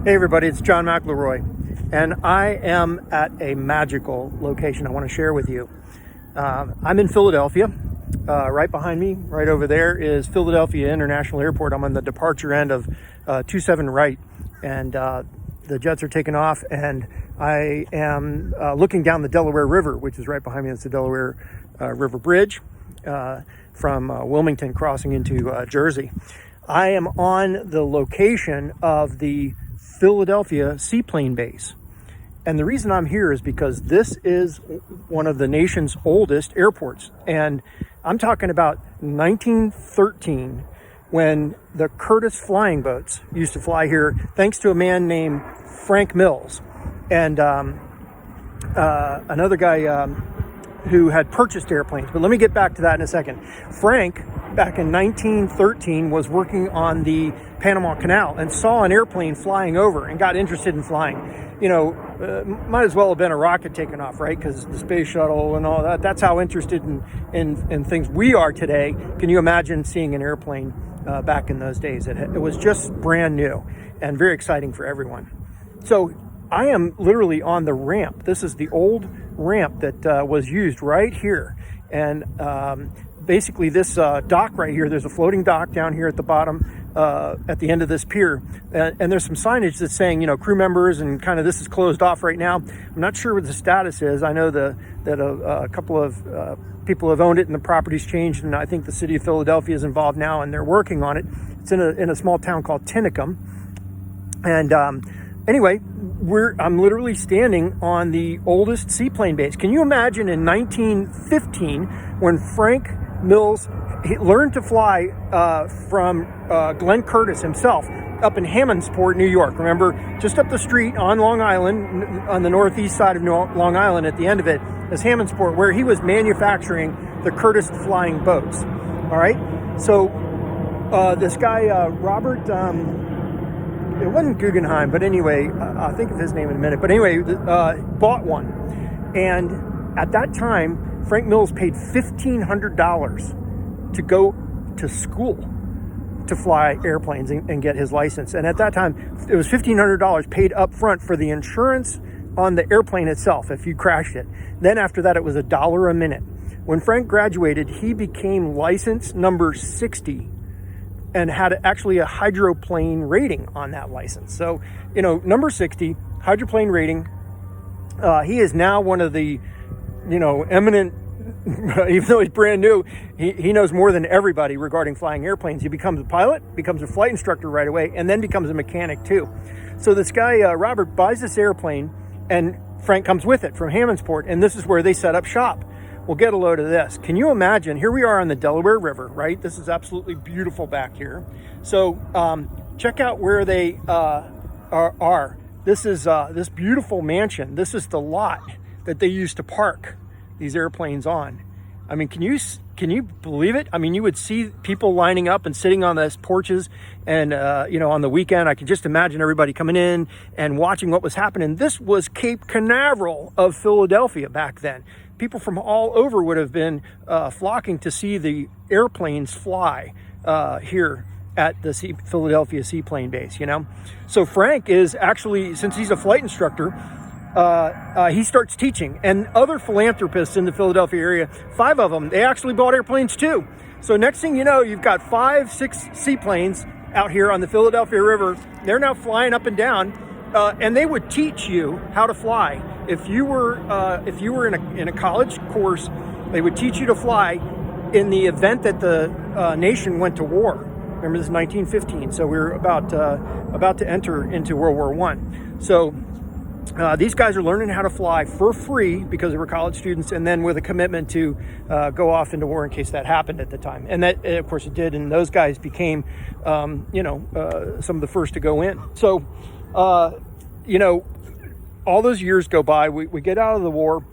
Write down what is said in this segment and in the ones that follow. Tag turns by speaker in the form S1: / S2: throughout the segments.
S1: Hey everybody, it's John McElroy, and I am at a magical location I want to share with you. I'm in Philadelphia. Right behind me, right over there, is Philadelphia International Airport. I'm on the departure end of 27 right, and the jets are taking off, and I am looking down the Delaware River, which is right behind me. It's the Delaware River Bridge from Wilmington crossing into Jersey. I am on the location of the Philadelphia Seaplane base. And the reason I'm here is because this is one of the nation's oldest airports. And I'm talking about 1913, when the Curtiss flying boats used to fly here, thanks to a man named Frank Mills. And another guy who had purchased airplanes. But let me get back to that in a second. Frank, back in 1913, was working on the Panama Canal and saw an airplane flying over and got interested in flying. You know, might as well have been a rocket taking off, right? Because the space shuttle and all that, that's how interested in things we are today. Can you imagine seeing an airplane back in those days? It was just brand new and very exciting for everyone. So I am literally on the ramp. This is the old ramp that was used right here. And basically this dock right here, there's a floating dock down here at the bottom, at the end of this pier. And there's some signage that's saying, you know, crew members, and kind of this is closed off right now. I'm not sure what the status is. I know that a couple of people have owned it and the property's changed. And I think the city of Philadelphia is involved now and they're working on it. It's in a small town called Tinnicum. And anyway, I'm literally standing on the oldest seaplane base. Can you imagine in 1915 when Frank Mills learned to fly from Glenn Curtiss himself up in Hammondsport, New York? Remember, just up the street on Long Island, on the northeast side of Long Island, at the end of it is Hammondsport, where he was manufacturing the Curtiss flying boats. All right, so this guy Robert. It wasn't Guggenheim, but anyway, I'll think of his name in a minute. But anyway, bought one. And at that time, Frank Mills paid $1,500 to go to school to fly airplanes and get his license. And at that time, it was $1,500 paid up front for the insurance on the airplane itself if you crashed it. Then after that, it was $1 a minute. When Frank graduated, he became license number 60 and had actually a hydroplane rating on that license. So, you know, number 60, hydroplane rating. He is now one of the, you know, eminent, even though he's brand new, he knows more than everybody regarding flying airplanes. He becomes a pilot, becomes a flight instructor right away, and then becomes a mechanic too. So this guy, Robert, buys this airplane, and Frank comes with it from Hammondsport, and this is where they set up shop. Well, get a load of this. Can you imagine? Here we are on the Delaware River, right? This is absolutely beautiful back here. So check out where they are. This is this beautiful mansion. This is the lot that they used to park these airplanes on. I mean, can you believe it? I mean, you would see people lining up and sitting on those porches, and you know, on the weekend, I can just imagine everybody coming in and watching what was happening. This was Cape Canaveral of Philadelphia back then. People from all over would have been flocking to see the airplanes fly here at the Philadelphia Seaplane base, you know. So Frank is actually, since he's a flight instructor, he starts teaching. And other philanthropists in the Philadelphia area, 5 of them, they actually bought airplanes too. So next thing you know, you've got 5, 6 seaplanes out here on the Philadelphia River. They're now flying up and down. And they would teach you how to fly. If you were in a college course, they would teach you to fly in the event that the nation went to war. Remember, this is 1915, so we were about to enter into World War I. So these guys are learning how to fly for free because they were college students, and then with a commitment to go off into war in case that happened at the time. And that, of course, it did. And those guys became, some of the first to go in. So. You know, all those years go by, we get out of the war,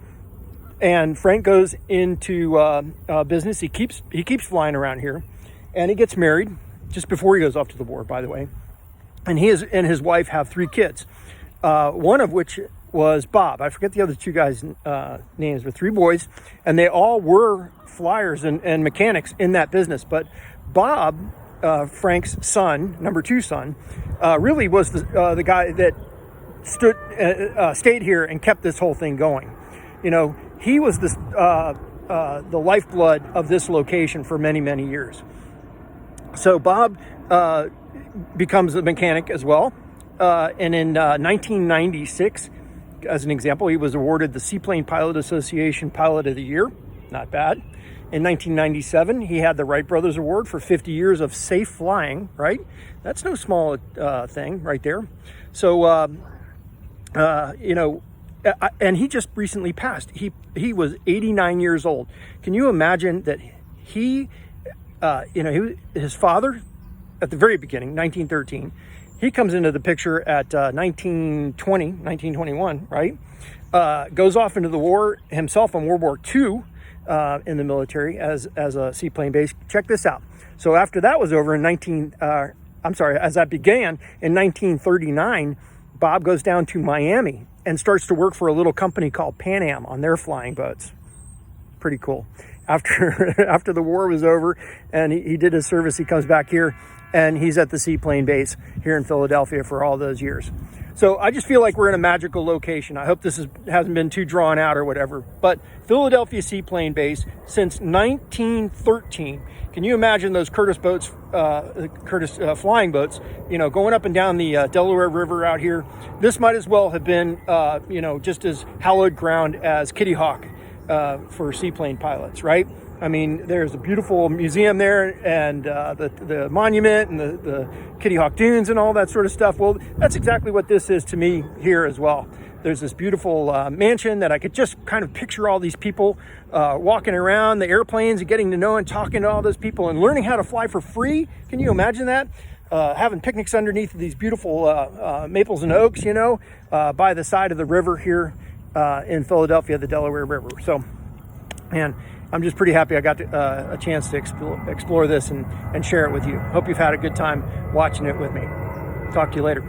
S1: and Frank goes into business. He keeps flying around here, and he gets married just before he goes off to the war, by the way. And he and his wife have 3 kids, one of which was Bob. I forget the other 2 guys' names, but 3 boys, and they all were flyers and mechanics in that business. But Bob Frank's son, number 2 son, really was the guy that stayed here and kept this whole thing going. You know, he was the lifeblood of this location for many, many years. So Bob becomes a mechanic as well. And in 1996, as an example, he was awarded the Seaplane Pilot Association Pilot of the Year. Not bad. In 1997, he had the Wright Brothers Award for 50 years of safe flying, right? That's no small thing right there. So, you know, and he just recently passed. He was 89 years old. Can you imagine that you know, his father, at the very beginning, 1913, he comes into the picture at 1921, right? Goes off into the war himself in World War II in the military as a seaplane base. Check this out. So after that was over as that began in 1939, Bob goes down to Miami and starts to work for a little company called Pan Am on their flying boats. Pretty cool. After the war was over and he did his service, he comes back here and he's at the Seaplane base here in Philadelphia for all those years. So I just feel like we're in a magical location. I hope this hasn't been too drawn out or whatever, but Philadelphia Seaplane base since 1913. Can you imagine those Curtiss boats, flying boats, you know, going up and down the Delaware River out here? This might as well have been, you know, just as hallowed ground as Kitty Hawk for seaplane pilots, right? I mean, there's a beautiful museum there and the monument and the Kitty Hawk Dunes and all that sort of stuff. Well, that's exactly what this is to me here as well. There's this beautiful mansion that I could just kind of picture all these people walking around the airplanes and getting to know and talking to all those people and learning how to fly for free. Can you imagine that? Having picnics underneath these beautiful maples and oaks, you know, by the side of the river here in Philadelphia, the Delaware River. So, man, I'm just pretty happy I got a chance to explore this and share it with you. Hope you've had a good time watching it with me. Talk to you later.